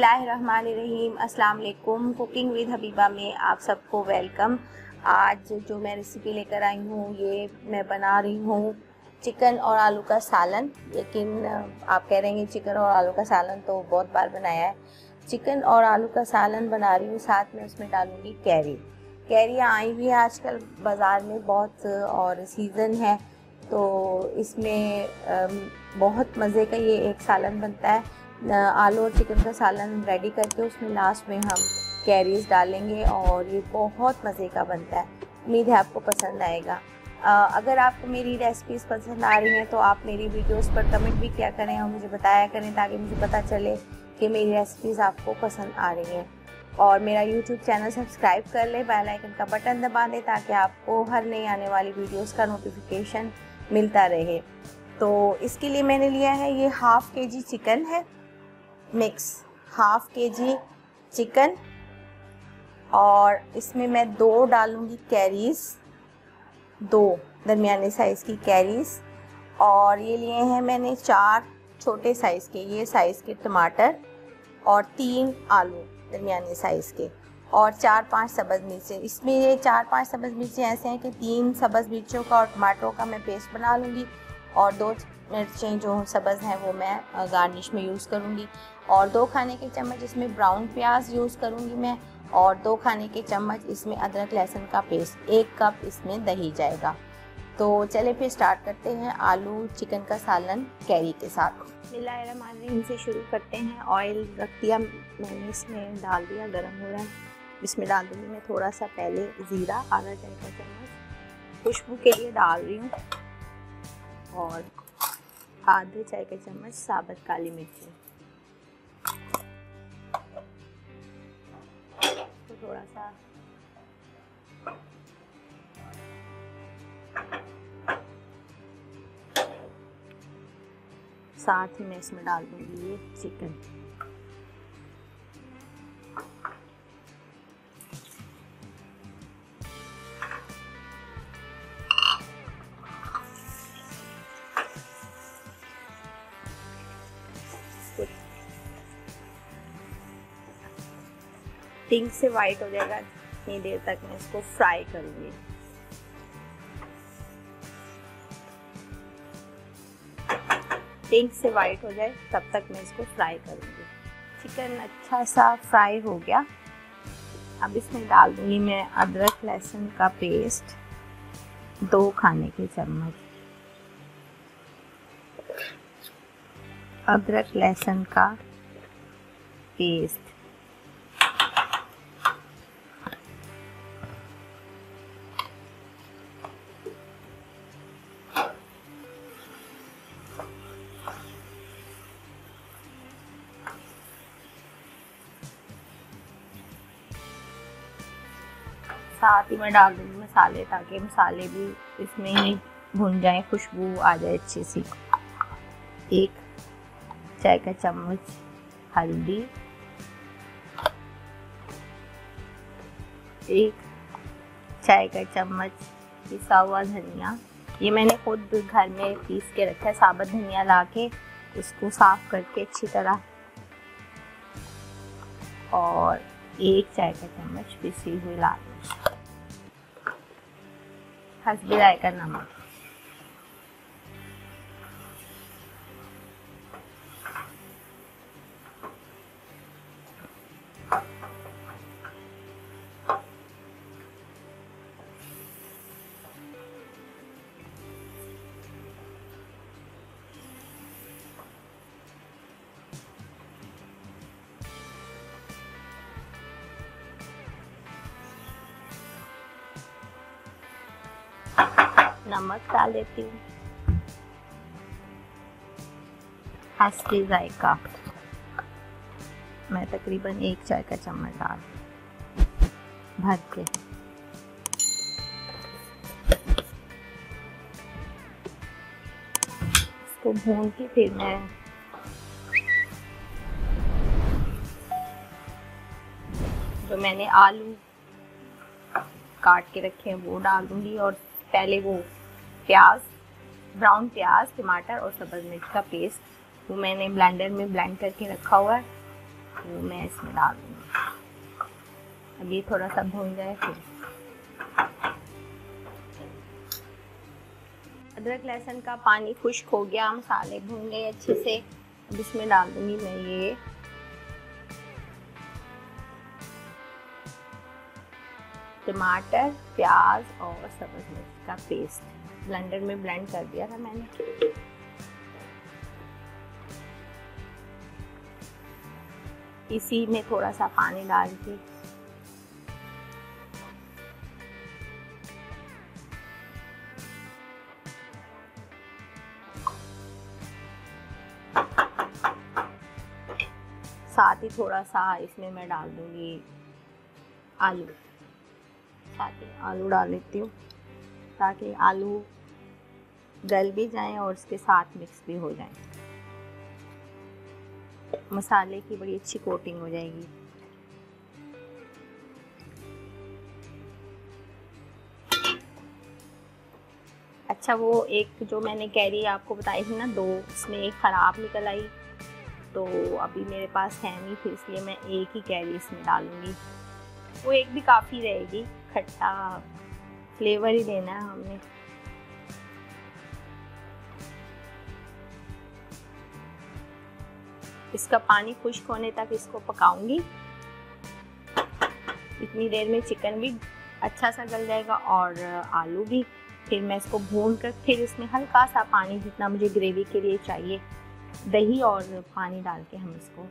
बिस्मिल्लाहिर्रहमानिर्रहीम। अस्सलाम वालेकुम। कुकिंग विद हबीबा में आप सबको वेलकम। आज जो मैं रेसिपी लेकर आई हूँ, ये मैं बना रही हूँ चिकन और आलू का सालन। लेकिन आप कह रहे हैं चिकन और आलू का सालन तो बहुत बार बनाया है। चिकन और आलू का सालन बना रही हूँ, साथ में उसमें डालूँगी कैरियाँ आई हुई है आजकल बाज़ार में बहुत, और सीज़न है तो इसमें बहुत मज़े का ये एक सालन बनता है। आलू और चिकन का सालन रेडी करके उसमें लास्ट में हम कैरीज डालेंगे और ये बहुत मज़े का बनता है। उम्मीद है आपको पसंद आएगा। अगर आपको मेरी रेसिपीज़ पसंद आ रही हैं तो आप मेरी वीडियोस पर कमेंट भी किया करें और मुझे बताया करें, ताकि मुझे पता चले कि मेरी रेसिपीज़ आपको पसंद आ रही हैं। और मेरा यूट्यूब चैनल सब्सक्राइब कर लें, बेल आइकन का बटन दबा दें ताकि आपको हर नई आने वाली वीडियोस का नोटिफिकेशन मिलता रहे। तो इसके लिए मैंने लिया है, ये हाफ़ केजी चिकन है मिक्स, हाफ़ केजी चिकन, और इसमें मैं 2 डालूँगी कैरीज़, 2 दरमियाने साइज़ की कैरीज़। और ये लिए हैं मैंने 4 छोटे साइज़ के, ये साइज़ के टमाटर, और 3 आलू दरमियाने साइज़ के, और 4-5 सब्ज़ मिर्चें। इसमें ये 4-5 सब्ज़ मिर्चें ऐसे हैं कि 3 सब्ज़ मिर्चों का और टमाटरों का मैं पेस्ट बना लूँगी, और 2 मिर्चें जो सब्ज़ हैं वो मैं गार्निश में यूज़ करूँगी, और 2 खाने के चम्मच इसमें ब्राउन प्याज यूज़ करूँगी मैं, और 2 खाने के चम्मच इसमें अदरक लहसुन का पेस्ट, 1 कप इसमें दही जाएगा। तो चले फिर स्टार्ट करते हैं आलू चिकन का सालन कैरी के साथ। बिस्मिल्लाहिर्रहमानिर्रहीम से शुरू करते हैं। ऑयल रख दिया मैंने, इसमें डाल दिया, गर्म हो रहा है। इसमें डाल दूँगी मैं थोड़ा सा पहले ज़ीरा, आधा चाय का चम्मच खुशबू के लिए डाल रही हूँ, और आधे चाय का चम्मच साबुत काली मिर्ची। तो थोड़ा सा साथ ही मैं इसमें डाल दूँगी ये चिकन। पिंक से वाइट हो जाएगा, इतनी देर तक मैं इसको फ्राई करूँगी। पिंक से वाइट हो जाए तब तक मैं इसको फ्राई करूँगी। चिकन अच्छा सा फ्राई हो गया। अब इसमें डाल दूँगी मैं अदरक लहसुन का पेस्ट, 2 खाने के चम्मच अदरक लहसुन का पेस्ट, साथ ही मैं डाल दूँगी मसाले, ताकि मसाले भी इसमें ही भुन जाएं, खुशबू आ जाए अच्छी सी। 1 चाय का चम्मच हल्दी, 1 चाय का चम्मच पिसा हुआ धनिया। ये मैंने खुद घर में पीस के रखा है, साबुत धनिया ला के इसको साफ़ करके अच्छी तरह, और 1 चाय का चम्मच पिसी हुई लाल मिर्च, हस्बे जायका नमक। नमक डाल देती हूँ, हस्बे जायका मैं तकरीबन 1 चाय का चम्मच डाल भर के। इसको भून के फिर मैं जो मैंने आलू काट के रखे हैं वो डाल दूँगी, और पहले वो प्याज, ब्राउन प्याज, टमाटर और सब्ज़ मिर्च का पेस्ट वो मैंने ब्लेंडर में ब्लेंड करके रखा हुआ है, वो मैं इसमें डाल दूँगी। अब ये थोड़ा सा भून जाए फिर अदरक लहसुन का पानी खुश्क हो गया, मसाले भून गए अच्छे से। अब इसमें डाल दूँगी मैं ये टमाटर, प्याज और सब्ज़ मिर्च का पेस्ट ब्लेंडर में ब्लेंड कर दिया था मैंने। इसी में थोड़ा सा पानी डाल के साथ ही थोड़ा सा इसमें मैं डाल दूँगी आलू। साथ ही आलू डाल लेती हूँ ताकि आलू गल भी जाएं और इसके साथ मिक्स भी हो जाएं। मसाले की बड़ी अच्छी कोटिंग हो जाएगी। अच्छा, वो एक जो मैंने कैरी आपको बताई थी ना 2, उसमें एक ख़राब निकल आई, तो अभी मेरे पास है नहीं, फिर इसलिए मैं एक ही कैरी इसमें डालूँगी। वो एक भी काफ़ी रहेगी, खट्टा फ्लेवर ही देना है हमने। इसका पानी खुश्क होने तक इसको पकाऊंगी। इतनी देर में चिकन भी अच्छा सा गल जाएगा और आलू भी। फिर मैं इसको भून कर फिर इसमें हल्का सा पानी, जितना मुझे ग्रेवी के लिए चाहिए, दही और पानी डाल के हम इसको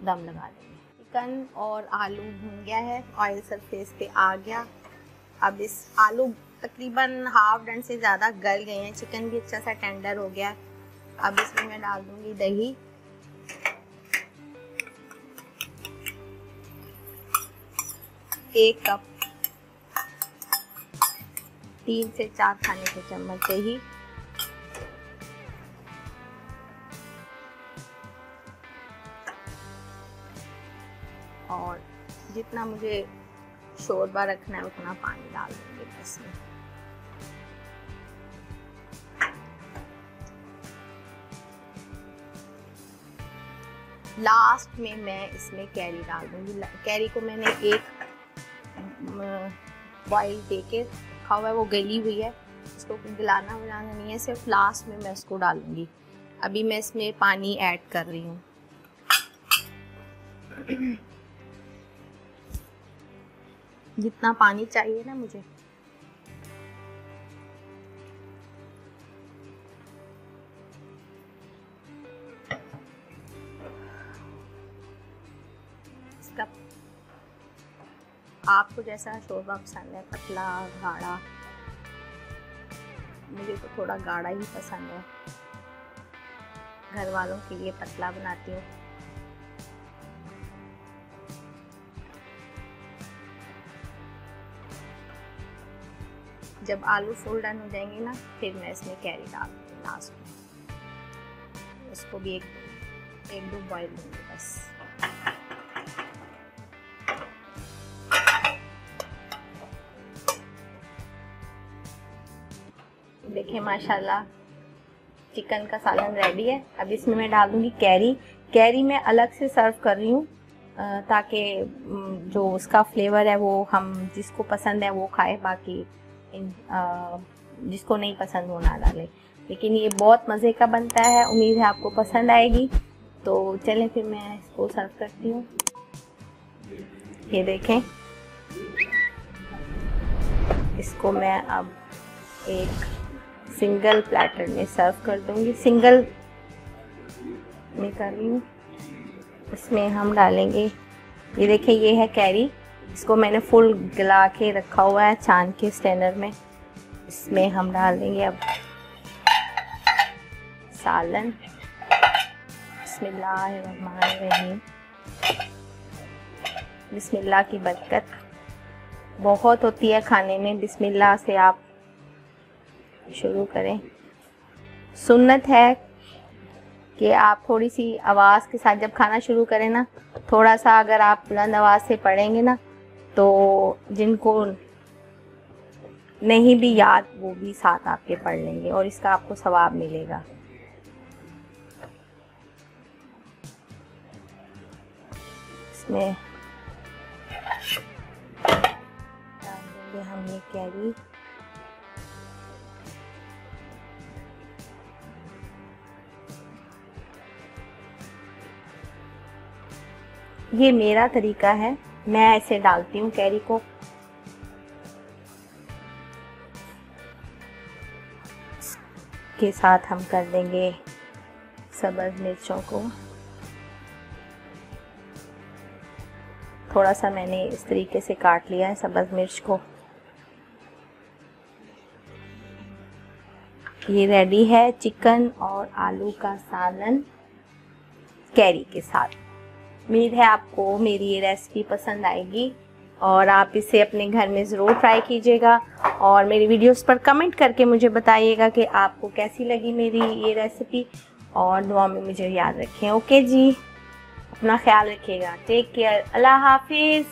दम लगा देंगे। चिकन और आलू भून गया है, ऑयल सरफेस पे आ गया। अब इस आलू तकरीबन हाफ डन से ज़्यादा गल गए हैं, चिकन भी अच्छा सा टेंडर हो गया। अब इसमें मैं डाल दूँगी दही। एक कप 3 से 4 खाने के चम्मच दही। और जितना मुझे शोरबा रखना है उतना पानी डाल दूंगी बस में। लास्ट में मैं इसमें कैरी डाल दूंगी। कैरी को मैंने एक बॉईल दे के रखा हुआ है, वो गली हुई है, इसको गलाना बनाना नहीं है, सिर्फ लास्ट में मैं उसको डालूंगी। अभी मैं इसमें पानी ऐड कर रही हूँ। जितना पानी चाहिए ना मुझे। इसका आपको जैसा शोरबा पसंद है, पतला गाढ़ा, मुझे तो थोड़ा गाढ़ा ही पसंद है। घर वालों के लिए पतला बनाती हूँ। जब आलू फुल डन हो जाएंगे ना, फिर मैं इसमें कैरी डाल दूँगी लास्ट में। इसको भी एक दो बॉईल दूँगी बस। देखिए माशाल्लाह चिकन का सालन रेडी है। अब इसमें मैं डाल दूँगी कैरी। कैरी मैं अलग से सर्व कर रही हूँ ताकि जो उसका फ्लेवर है वो हम जिसको पसंद है वो खाए, बाकी जिसको नहीं पसंद वो ना डाले। लेकिन ये बहुत मज़े का बनता है, उम्मीद है आपको पसंद आएगी। तो चलें फिर मैं इसको सर्व करती हूँ। ये देखें, इसको मैं अब एक सिंगल प्लेटर में सर्व कर दूँगी। सिंगल में कर रही हूँ। इसमें हम डालेंगे, ये देखें ये है कैरी, इसको मैंने फुल गला के रखा हुआ है छान के स्ट्रेनर में। इसमें हम डाल देंगे अब सालन। बिस्मिल्लाहिर्रहमानिर्रहीम। बिस्मिल्लाह की बरकत बहुत होती है खाने में, बिस्मिल्लाह से आप शुरू करें। सुन्नत है कि आप थोड़ी सी आवाज़ के साथ जब खाना शुरू करें ना, थोड़ा सा अगर आप बुलंद आवाज़ से पढ़ेंगे ना, तो जिनको नहीं भी याद वो भी साथ आपके पढ़ लेंगे और इसका आपको सवाब मिलेगा। इसमें डाल देंगे हम ये कैरी। ये मेरा तरीका है, मैं ऐसे डालती हूँ कैरी को। के साथ हम कर देंगे सब्ज़ मिर्चों को। थोड़ा सा मैंने इस तरीके से काट लिया है सब्ज़ मिर्च को। ये रेडी है चिकन और आलू का सालन कैरी के साथ। उम्मीद है आपको मेरी ये रेसिपी पसंद आएगी और आप इसे अपने घर में ज़रूर ट्राई कीजिएगा और मेरी वीडियोस पर कमेंट करके मुझे बताइएगा कि आपको कैसी लगी मेरी ये रेसिपी, और दुआ में मुझे याद रखें। ओके जी, अपना ख्याल रखिएगा। Take care. अल्लाह हाफिज़।